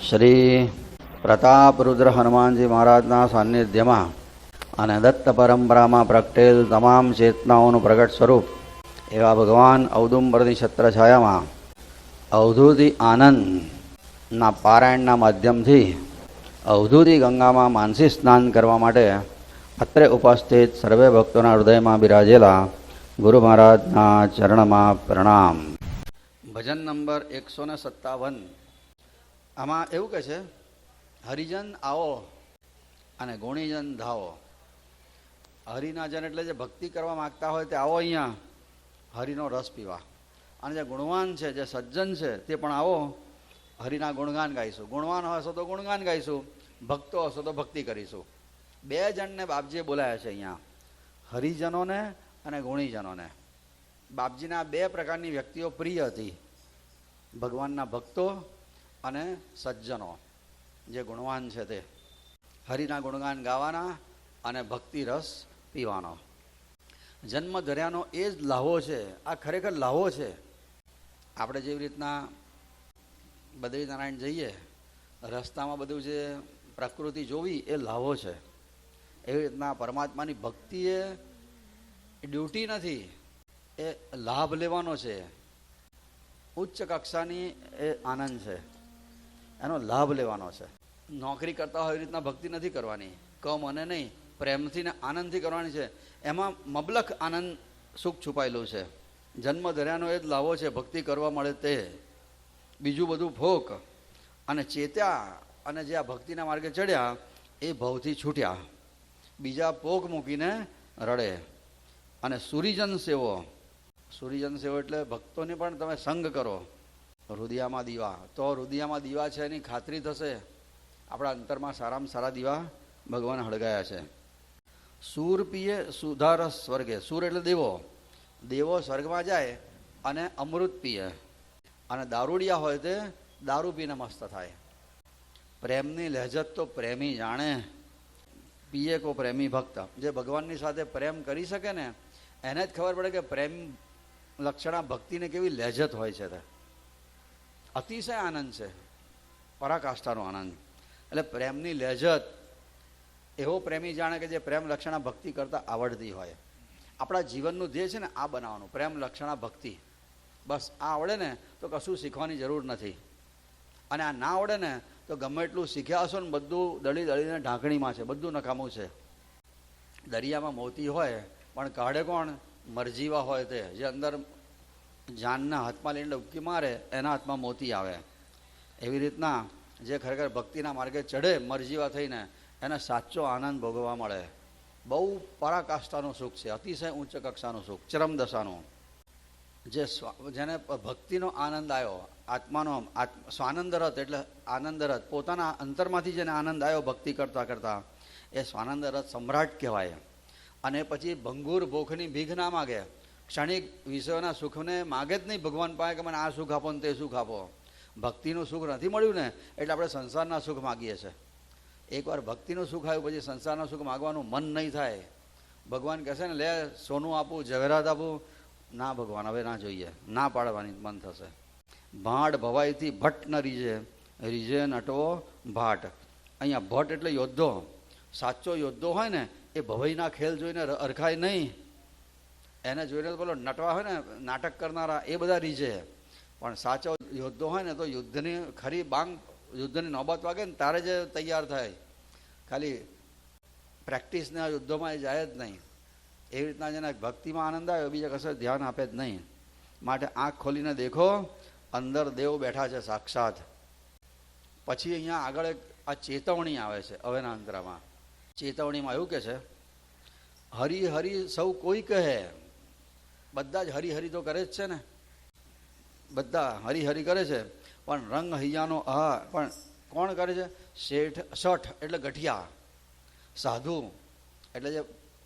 શ્રી પ્રતાપરુદ્ર હનુમાનજી મહારાજના સાનિધ્યમાં અને દત્ત પરંપરામાં પ્રગટેલ તમામ ચેતનાઓનું પ્રગટ સ્વરૂપ એવા ભગવાન ઔદુંબરની છત્રછાયામાં અવધૂતિ આનંદના પારાયણના માધ્યમથી અવધૂતિ ગંગામાં માનસી સ્નાન કરવા માટે અત્રે ઉપસ્થિત સર્વે ભક્તોના હૃદયમાં બિરાજેલા ગુરુ મહારાજના ચરણમાં પ્રણામ. ભજન નંબર 157. આમાં એવું કહે છે, હરિજન આવો અને ગુણીજન ધાવો. હરિના જન એટલે જે ભક્તિ કરવા માગતા હોય તે આવો અહીંયા હરિનો રસ પીવા, અને જે ગુણવાન છે, જે સજ્જન છે, તે પણ આવો હરિના ગુણગાન ગાઈશું. ગુણવાન હશો તો ગુણગાન ગાઈશું, ભક્તો હશો તો ભક્તિ કરીશું. બે જણને બાપજીએ બોલાયા છે અહીંયા, હરિજનોને અને ગુણીજનોને. બાપજીના બે પ્રકારની વ્યક્તિઓ પ્રિય હતી, ભગવાનના ભક્તો અને સજ્જનો જે ગુણવાન છે તે. હરિના ગુણગાન ગાવાના અને ભક્તિ રસ પીવાનો. જન્મ ધર્યાનો એ જ લાહો છે. આ ખરેખર લાહો છે. આપણે જેવી રીતના બદ્રીનારાયણ જઈએ, રસ્તામાં બધું જે પ્રકૃતિ જોવી એ લાહો છે, એવી રીતના પરમાત્માની ભક્તિ એ ડ્યુટી નથી, એ લાભ લેવાનો છે. ઉચ્ચ કક્ષાની એ આનંદ છે, એનો લાભ લેવાનો છે. નોકરી કરતા હોય એવી રીતના ભક્તિ નથી કરવાની, મને નહીં, પ્રેમથી ને આનંદથી કરવાની છે. એમાં મબલખ આનંદ સુખ છુપાયેલું છે. જન્મ ધર્યાનો એ જ લાવો છે, ભક્તિ કરવા મળે તે. બીજું બધું ફોક અને ચેત્યા અને જે આ ભક્તિના માર્ગે ચડ્યા એ ભવથી છૂટ્યા, બીજા પોક મૂકીને રડે. અને સુરીજન સેવો. સુરીજન સેવો એટલે ભક્તોને પણ તમે સંગ કરો. હૃદયામાં દીવા, તો હૃદયામાં દીવા છે એની ખાતરી થશે. આપણા અંતરમાં સારામાં સારા દીવા ભગવાન હળગાયા છે. સૂર પીએ સુધારસ સ્વર્ગે. સૂર એટલે દેવો. દેવો સ્વર્ગમાં જાય અને અમૃત પીએ, અને દારૂડિયા હોય તે દારૂ પીને મસ્ત થાય. પ્રેમની લહેજત તો પ્રેમી જાણે, પીએ કો પ્રેમી ભક્ત. જે ભગવાનની સાથે પ્રેમ કરી શકે ને એને જ ખબર પડે કે પ્રેમ લક્ષણા ભક્તિને કેવી લહેજત હોય છે. તે અતિશય આનંદ છે, પરાકાષ્ઠાનો આનંદ. એટલે પ્રેમની લહેજત એવો પ્રેમી જાણે કે જે પ્રેમ લક્ષણા ભક્તિ કરતાં આવડતી હોય. આપણા જીવનનું ધ્યેય છે ને આ બનાવવાનું, પ્રેમ લક્ષણા ભક્તિ. બસ આ આવડે ને તો કશું શીખવાની જરૂર નથી, અને આ ના આવડે ને તો ગમે એટલું શીખ્યા હશો ને બધું દળી દળીને ઢાંકણીમાં છે, બધું નકામું છે. દરિયામાં મોતી હોય પણ કાઢે કોણ? મરજીવા હોય તે, જે અંદર જાનના હાથમાં લઈને ડૂબકી મારે એના હાથમાં મોતી આવે. એવી રીતના જે ખરેખર ભક્તિના માર્ગે ચડે મરજીવા થઈને એને સાચો આનંદ ભોગવવા મળે. બહુ પરાકાષ્ઠાનું સુખ છે, અતિશય ઉચ્ચ કક્ષાનું સુખ, ચરમદશાનું. જેને ભક્તિનો આનંદ આવ્યો, આત્માનો સ્વાનંદ રથ, એટલે આનંદ રથ પોતાના અંતરમાંથી જેને આનંદ આવ્યો ભક્તિ કરતાં કરતાં, એ સ્વાનંદ રથ સમ્રાટ કહેવાય. અને પછી ભંગુર ભોખની ભીખ ના માગે, ક્ષણિક વિષયોના સુખને માગે જ નહીં ભગવાન પાસે કે મને આ સુખ આપો ને તે સુખ આપો. ભક્તિનું સુખ નથી મળ્યું ને એટલે આપણે સંસારના સુખ માગીએ છીએ. એકવાર ભક્તિનું સુખ આવ્યું પછી સંસારના સુખ માગવાનું મન નહીં થાય. ભગવાન કહેશે ને લે સોનું આપું, જવેરાત આપું, ના ભગવાન હવે ના જોઈએ, ના પાડવાની મન થશે. ભાટ ભવાઈથી ભટ્ટ ન રીજે, રીજે નટવો ભાટ. અહીંયા ભટ્ટ એટલે યોદ્ધો. સાચો યોદ્ધો હોય ને એ ભવાઈના ખેલ જોઈને અરખાય નહીં. એને જોઈને તો પેલો નટવા હોય ને નાટક કરનારા એ બધા રીજે. પણ સાચો યોદ્ધો હોય ને તો યુદ્ધની ખરી બાંગ, યુદ્ધની નોબત વાગે ને તારે જ તૈયાર થાય. ખાલી પ્રેક્ટિસના યુદ્ધોમાં એ જાય જ નહીં. એવી રીતના જેને ભક્તિમાં આનંદ આવ્યો બીજા કશે ધ્યાન આપે જ નહીં. માટે આંખ ખોલીને દેખો, અંદર દેવ બેઠા છે સાક્ષાત. પછી અહીંયા આગળ એક આ ચેતવણી આવે છે હવેના અંતરામાં. ચેતવણીમાં એવું કે છે, હરી હરી સૌ કોઈ કહે. બધા જ હરિહરી તો કરે જ છે ને, બધા હરિહરી કરે છે, પણ રંગ હૈયાનો પણ કોણ કરે છે? શેઠ એટલે ગઠિયા, સાધુ એટલે જે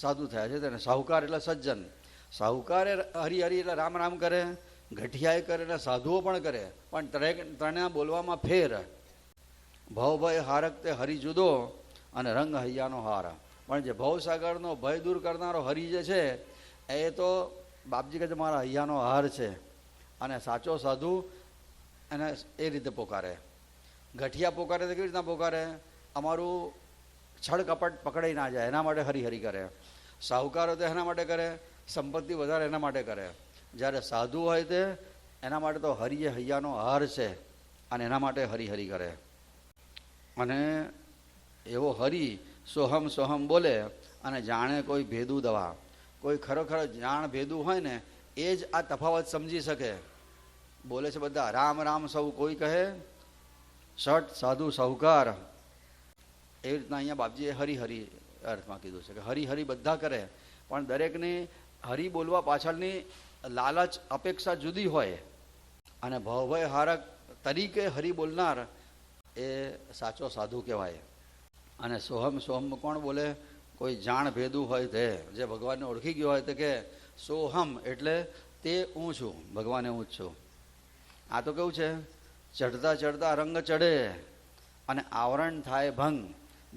સાધુ થયા છે તેને, સાહુકાર એટલે સજ્જન. સાહુકારે હરિહરી એટલે રામ રામ કરે, ગઠિયાએ કરે એટલે સાધુઓ પણ કરે, પણ ત્રણેય બોલવામાં ફેર. ભવભય હારક તે હરિ જુદો અને રંગ હૈયાનો હાર. પણ જે ભવસાગરનો ભય દૂર કરનારો હરિ જે છે એ તો બાપજી કહે છે મારા હૈયાનો હાર છે. અને સાચો સાધુ એને એ રીતે પોકારે. ગઠિયા પોકારે તો કેવી રીતના પોકારે? અમારું છળ કપટ પકડાઈ ના જાય એના માટે હરી હરી કરે. સાહુકારો તો એના માટે કરે, સંપત્તિ વધારે એના માટે કરે. જ્યારે સાધુ હોય તે એના માટે તો હરિએ હૈયાનો હાર છે અને એના માટે હરી હરી કરે. અને એવો હરી સોહમ સોહમ બોલે અને જાણે કોઈ ભેદું દવા. કોઈ ખરેખર જાણ ભેદું હોય ને એ જ આ તફાવત સમજી શકે. બોલે છે બધા રામ રામ સૌ, કોઈ કહે શટ સાધુ સાહુકાર. એવી રીતના અહીંયા બાપજીએ હરી હરી અર્થમાં કીધું છે કે હરી હરી બધા કરે, પણ દરેકની હરી બોલવા પાછળની લાલચ અપેક્ષા જુદી હોય. અને ભવભય હારક તરીકે હરી બોલનાર એ સાચો સાધુ કહેવાય. અને સોહમ સોહમ કોણ બોલે? કોઈ જાણ ભેદું હોય તે, જે ભગવાનને ઓળખી ગયો હોય તે કે સોહમ એટલે તે હું છું, ભગવાને હું જ છું. આ તો કેવું છે? ચડતા ચડતા રંગ ચડે અને આવરણ થાય ભંગ.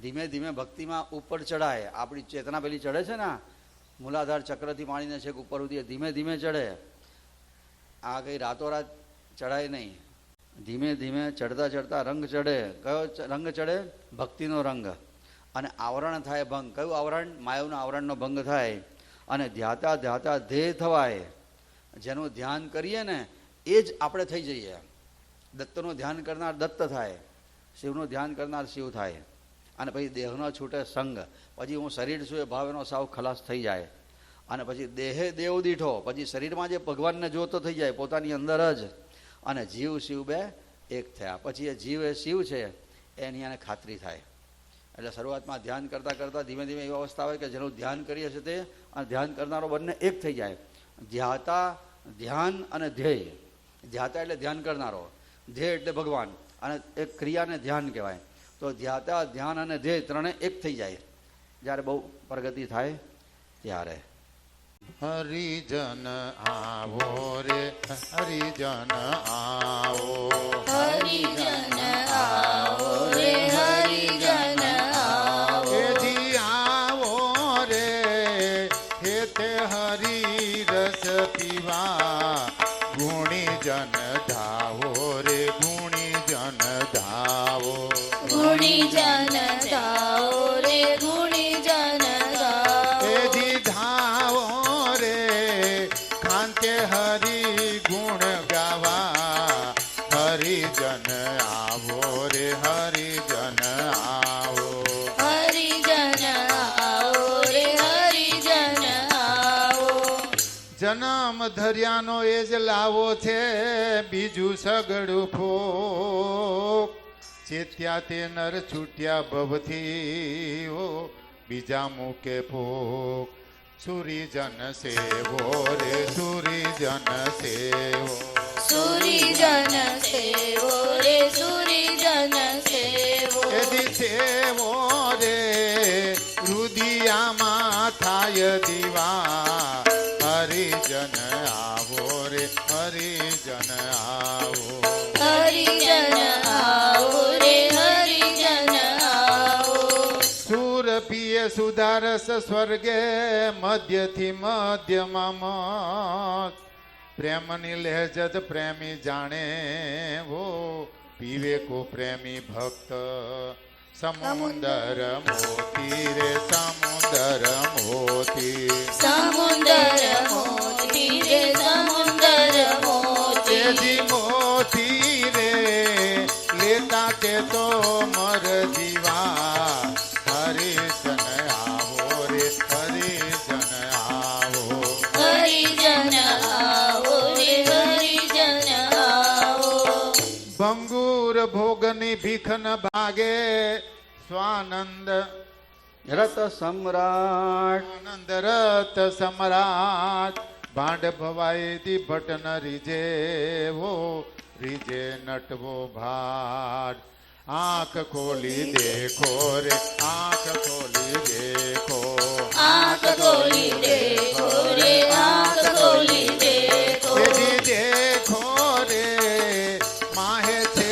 ધીમે ધીમે ભક્તિમાં ઉપર ચડાય. આપણી ચેતના પેલી ચડે છે ને, મૂલાધાર ચક્રથી માંડીને છેક ઉપર સુધી ધીમે ધીમે ચડે. આ કંઈ રાતોરાત ચડાય નહીં. ધીમે ધીમે ચડતા ચડતા રંગ ચડે. કયો રંગ ચડે? ભક્તિનો રંગ. અને આવરણ થાય ભંગ. કયું આવરણ? માયાના આવરણનો ભંગ થાય. અને ધ્યાતા ધ્યાતા ધ્યેય થવાય. જેનું ધ્યાન કરીએ ને એ જ આપણે થઈ જઈએ. દત્તનું ધ્યાન કરનાર દત્ત થાય, શિવનું ધ્યાન કરનાર શિવ થાય. અને પછી દેહનો છૂટે સંગ. પછી હું શરીર છું એ ભાવ એનો સાવ ખલાસ થઈ જાય. અને પછી દેહે દેવ દીઠો. પછી શરીરમાં જે ભગવાનને જોતો થઈ જાય પોતાની અંદર જ. અને જીવ શિવ બે એક થયા. પછી એ જીવ એ શિવ છે એની આને ખાતરી થાય. એટલે શરૂઆતમાં ધ્યાન કરતાં કરતાં ધીમે ધીમે એવી અવસ્થા આવે કે જેનું ધ્યાન કરીએ છીએ તે અને ધ્યાન કરનારો બંને એક થઈ જાય. ધ્યાતા, ધ્યાન અને ધ્યેય. ધ્યાતા એટલે ધ્યાન કરનારો, ધ્યેય એટલે ભગવાન. અને એક ક્રિયાને ધ્યાન કહેવાય. તો ધ્યાતા, ધ્યાન અને ધ્યેય ત્રણે એક થઈ જાય જ્યારે બહુ પ્રગતિ થાય ત્યારે. હરિજન આવો રે હરિજન આવો, હરિજન આવો રે હરિજન આવો. હે જી આવો રે હે તે હરી રસ પીવા. ગુણીજન ધાવો રે ગુણીજન ધાવો, ગુણીજન ધાવો રે ગુણીજન ધાવો. હે જી ધાવો રે કાંતે હરી ગુણ ગાવા. હરિજન આવો રે હરિજન આવો, હરિજન આવો રે હરિજન આવો. જન્મ ધર્યાનો એ જ લાવો છે, બીજું સગડું ફોક. ચેત્યા તે નર છૂટ્યા ભવથી હો, બીજા મૂકે ફોક. સુરીજન સેવો રે સુરીજન સેવો, સુરીજન સેવો રે સુરીજન સેવો. એદી સેવો રે રુદિયામાં થાય દીવા. હરિજન આવો રે હરિજન આવો, હરિજન આવો રે હરિજન આવો. સુર પીએ સુધારસ સ્વર્ગે મધ્યથી મધ્યમાં મત. પ્રેમની લહેજત પ્રેમી જાણે હો, પીવે કો પ્રેમી ભક્ત. સમુંદર મોતી રે સમુંદર મોતી, સમુંદર મોતી રે સમુંદર મોતી. તેજી મોતી રે લેતા તે તો મર જીવા. હરિજન આવો રે હરિજન આવો, હરિજન આવો રે હરિજન આવો. ભંગુર ભોગની ભીખ ન ભાગે. સ્વાનંદ રત સમ્રાટ. આનંદ રત સમ્રાટ. ભાંડ ભવાય દી ભટ ન રીજે હો, રીજે નટવો ભાટ. આંખ ખોલી દેખો રે આંખ ખોલી દેખો, આંખ ખોલી દેખો રે આંખ ખોલી દેખો. તેજી દેખો રે માહે છે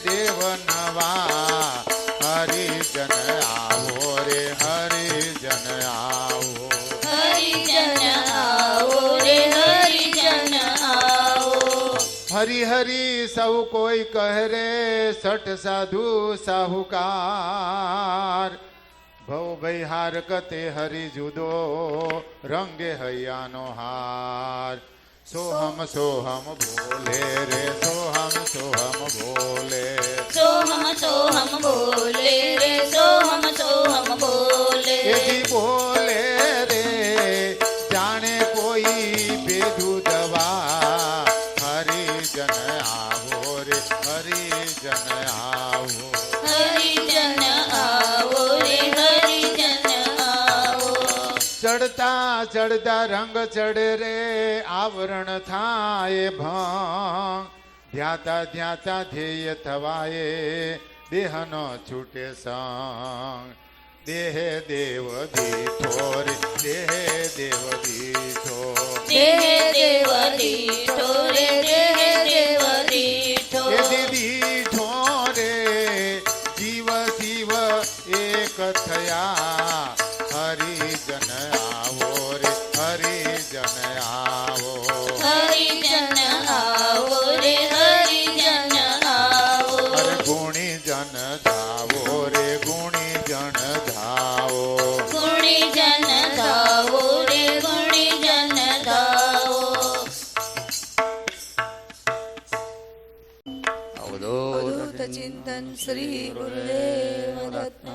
દેવ નવા. હરિજન આવો રે હરિજન આવો, હરિજન આવો રે હરિજન આવો. હરી હરી સૌ કોઈ કહે રે સઠ સાધુ સાહુકાર ભવ ભઈ હાર કતે હરી જુદો રંગે હૈયાનો હાર સોહમ સોહમ બોલે રે સોહમ સોહમ બોલે સોહમ સોહમ બોલે રે સોહમ સોહમ બોલે એથી બોલે રે જાણે કોઈ બેધું દવા હરિજન આવો રે હરિજન આવો હરિજન આવો રે હરિજન આવો ચડતા ચડતા રંગ ચડે રે આવરણ થાય ભંગ ધ્યાતા ધ્યાતા ધ્યેય થવાય દેહનો છૂટે સંગ દેહે દેવ દીઠો રે દેહે દેવ દીઠો દેહ દેવ દીઠો રે દેહ દેવ દીઠો એ દીઠો રે જીવ શિવ એક થયા હરિજન આવો રે હરિજન આવો હરિજન આવો રે હરિજન આવો અરે ગુણી જન ધાવો રે ગુણી જન ધાવો ગુણીજન ગાવો રે ગુણીજન ગાવો અવધૂત અવધૂત ચિંતન શ્રી ગુરુદેવ દત્ત